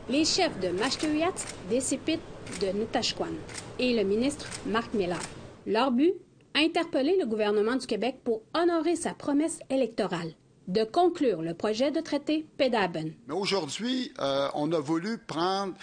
les chefs de Mashteuiat, Décipit, de Nutashquan et le ministre Marc Miller. Leur but? Interpeller le gouvernement du Québec pour honorer sa promesse électorale de conclure le projet de traité PEDABN. Mais aujourd'hui, on a voulu prendre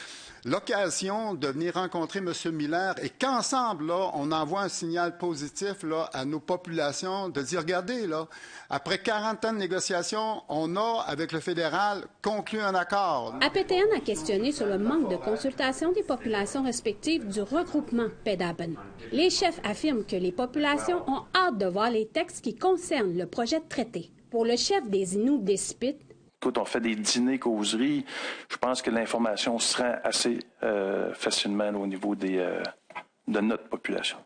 l'occasion de venir rencontrer M. Miller et qu'ensemble, là, on envoie un signal positif là, à nos populations de dire, regardez, là, après 40 ans de négociations, on a, avec le fédéral, conclu un accord. APTN a questionné sur le manque de consultation des populations respectives du regroupement PEDABN. Les chefs affirment que les populations ont hâte de voir les textes qui concernent le projet de traité. Pour le chef des Inuits Décipit, écoute, on fait des dîners causeries. Je pense que l'information se rend assez facilement là, au niveau de notre population.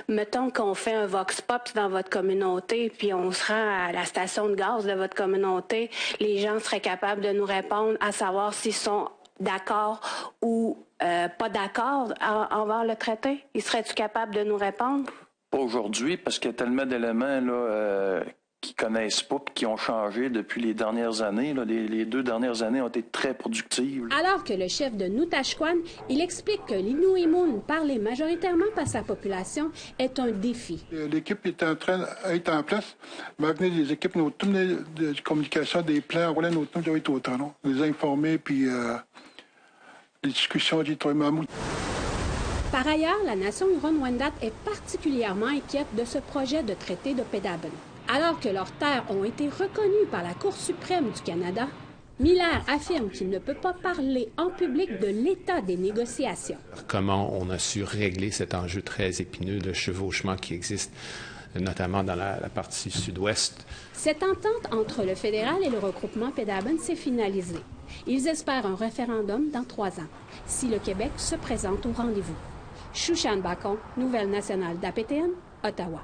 Mettons qu'on fait un vox pop dans votre communauté, puis on se rend à la station de gaz de votre communauté. Les gens seraient capables de nous répondre à savoir s'ils sont d'accord ou pas d'accord envers le traité. Ils seraient-ils capables de nous répondre? Pas aujourd'hui, parce qu'il y a tellement d'éléments là, qui connaissent pas et qui ont changé depuis les dernières années. Là. Les 2 dernières années ont été très productives. Alors que le chef de Nutashquan, il explique que l'Inuimun, parlé majoritairement par sa population, est un défi. L'équipe est en train d'être en place. Il va venir des équipes, nos de communication, des plans, voilà, nos tours doivent être autant, non? Les informer, puis les discussions du Mamou. Par ailleurs, la nation Huron-Wendat est particulièrement inquiète de ce projet de traité de PEDABN. Alors que leurs terres ont été reconnues par la Cour suprême du Canada, Miller affirme qu'il ne peut pas parler en public de l'état des négociations. Comment on a su régler cet enjeu très épineux de chevauchement qui existe, notamment dans la partie sud-ouest. Cette entente entre le fédéral et le regroupement PEDABN s'est finalisée. Ils espèrent un référendum dans 3 ans, si le Québec se présente au rendez-vous. Chouchane Bacon, Nouvelle nationale d'APTN, Ottawa.